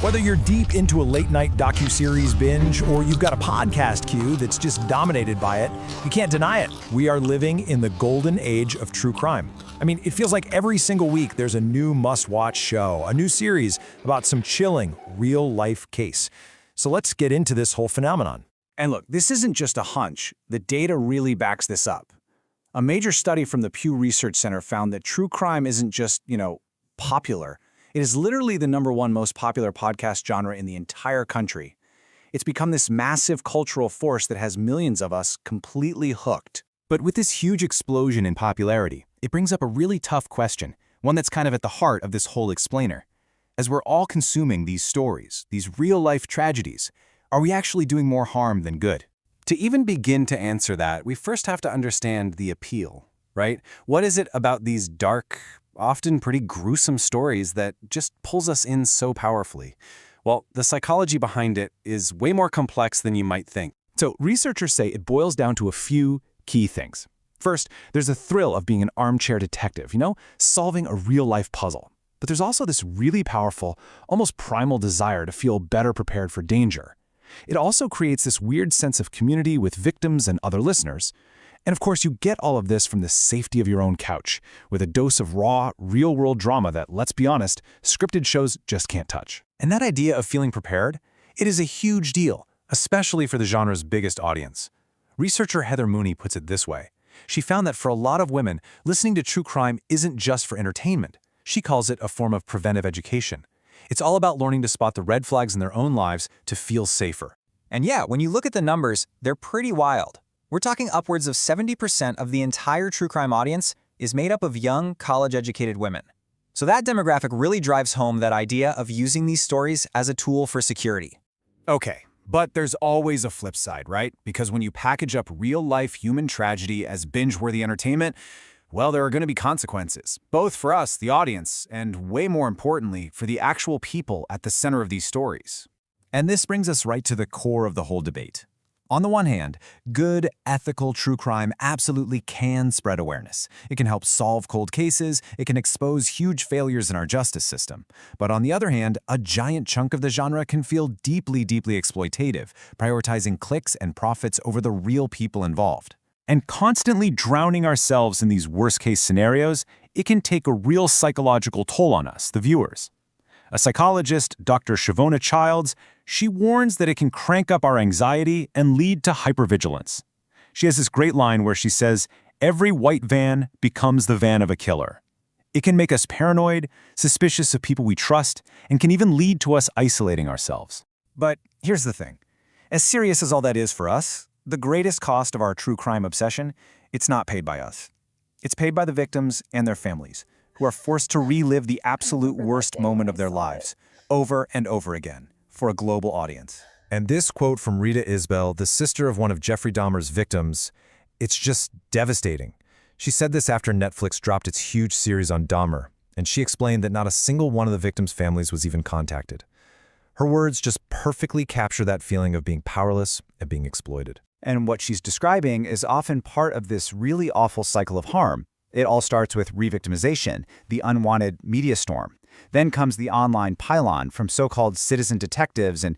Whether you're deep into a late-night docuseries binge or you've got a podcast queue that's just dominated by it, you can't deny it. We are living in the golden age of true crime. I mean, it feels like every single week there's a new must-watch show, a new series about some chilling, real-life case. So let's get into this whole phenomenon. And look, this isn't just a hunch. The data really backs this up. A major study from the Pew Research Center found that true crime isn't just, popular. It is literally the #1 most popular podcast genre in the entire country. It's become this massive cultural force that has millions of us completely hooked. But with this huge explosion in popularity, it brings up a really tough question, one that's kind of at the heart of this whole explainer. As we're all consuming these stories, these real-life tragedies, are we actually doing more harm than good? To even begin to answer that, we first have to understand the appeal, right? What is it about these dark, often pretty gruesome stories that just pulls us in so powerfully? Well, the psychology behind it is way more complex than you might think. So researchers say it boils down to a few key things. First, there's a thrill of being an armchair detective, solving a real-life puzzle. But there's also this really powerful, almost primal desire to feel better prepared for danger. It also creates this weird sense of community with victims and other listeners. And of course, you get all of this from the safety of your own couch, with a dose of raw, real-world drama that, let's be honest, scripted shows just can't touch. And that idea of feeling prepared, it is a huge deal, especially for the genre's biggest audience. Researcher Heather Mooney puts it this way. She found that for a lot of women, listening to true crime isn't just for entertainment. She calls it a form of preventive education. It's all about learning to spot the red flags in their own lives to feel safer. And yeah, when you look at the numbers, they're pretty wild. We're talking upwards of 70% of the entire true crime audience is made up of young, college-educated women. So that demographic really drives home that idea of using these stories as a tool for security. Okay, but there's always a flip side, right? Because when you package up real-life human tragedy as binge-worthy entertainment, well, there are going to be consequences, both for us, the audience, and way more importantly, for the actual people at the center of these stories. And this brings us right to the core of the whole debate. On the one hand, good, ethical true crime absolutely can spread awareness. It can help solve cold cases, it can expose huge failures in our justice system. But on the other hand, a giant chunk of the genre can feel deeply, deeply exploitative, prioritizing clicks and profits over the real people involved. And constantly drowning ourselves in these worst-case scenarios, it can take a real psychological toll on us, the viewers. A psychologist, Dr. Shavona Childs, she warns that it can crank up our anxiety and lead to hypervigilance. She has this great line where she says, "Every white van becomes the van of a killer." It can make us paranoid, suspicious of people we trust, and can even lead to us isolating ourselves. But here's the thing. As serious as all that is for us, the greatest cost of our true crime obsession, it's not paid by us. It's paid by the victims and their families, who are forced to relive the absolute worst moment of their lives, over and over again, for a global audience. And this quote from Rita Isbell, the sister of one of Jeffrey Dahmer's victims, it's just devastating. She said this after Netflix dropped its huge series on Dahmer, and she explained that not a single one of the victims' families was even contacted. Her words just perfectly capture that feeling of being powerless and being exploited. And what she's describing is often part of this really awful cycle of harm. It all starts with re-victimization, the unwanted media storm. Then comes the online pylon from so-called citizen detectives and,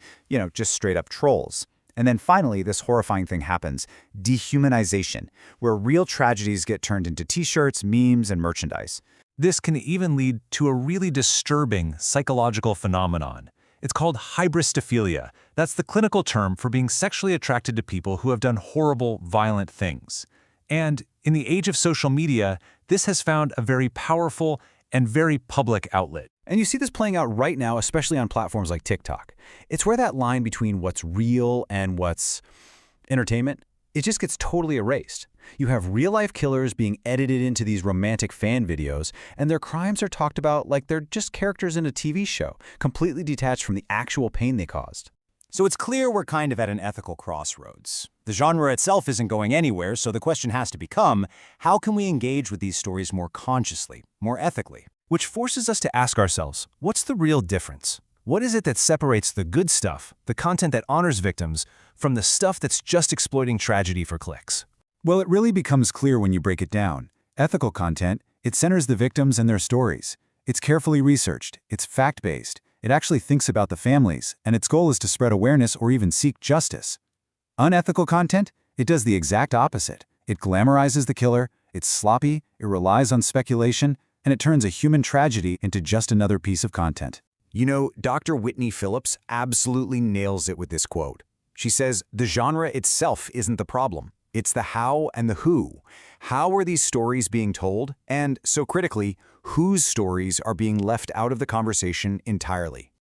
just straight-up trolls. And then finally, this horrifying thing happens, dehumanization, where real tragedies get turned into t-shirts, memes, and merchandise. This can even lead to a really disturbing psychological phenomenon. It's called hybristophilia. That's the clinical term for being sexually attracted to people who have done horrible, violent things. And in the age of social media, this has found a very powerful and very public outlet. And you see this playing out right now, especially on platforms like TikTok. It's where that line between what's real and what's entertainment, it just gets totally erased. You have real-life killers being edited into these romantic fan videos, and their crimes are talked about like they're just characters in a TV show, completely detached from the actual pain they caused. So it's clear we're kind of at an ethical crossroads. The genre itself isn't going anywhere, so the question has to become, how can we engage with these stories more consciously, more ethically? Which forces us to ask ourselves, what's the real difference? What is it that separates the good stuff, the content that honors victims, from the stuff that's just exploiting tragedy for clicks? Well, it really becomes clear when you break it down. Ethical content, it centers the victims and their stories. It's carefully researched, it's fact-based, It actually thinks about the families, and its goal is to spread awareness or even seek justice. Unethical content? It does the exact opposite. It glamorizes the killer, it's sloppy, it relies on speculation, and it turns a human tragedy into just another piece of content. You know, Dr. Whitney Phillips absolutely nails it with this quote. She says, the genre itself isn't the problem. It's the how and the who. How are these stories being told? And, so critically, whose stories are being left out of the conversation entirely?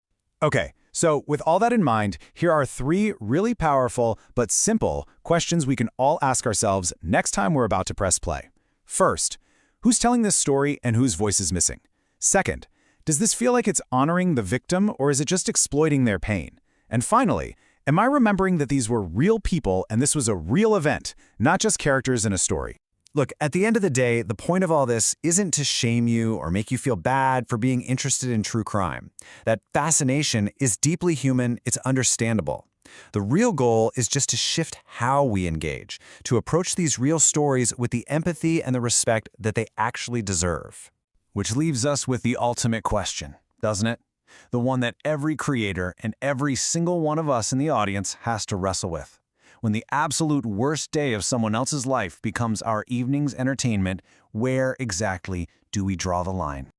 Okay, so with all that in mind, here are 3 really powerful but simple questions we can all ask ourselves next time we're about to press play. First, who's telling this story and whose voice is missing? Second, does this feel like it's honoring the victim or is it just exploiting their pain? And finally, am I remembering that these were real people and this was a real event, not just characters in a story? Look, at the end of the day, the point of all this isn't to shame you or make you feel bad for being interested in true crime. That fascination is deeply human, it's understandable. The real goal is just to shift how we engage, to approach these real stories with the empathy and the respect that they actually deserve. Which leaves us with the ultimate question, doesn't it? The one that every creator and every single one of us in the audience has to wrestle with. When the absolute worst day of someone else's life becomes our evening's entertainment, where exactly do we draw the line?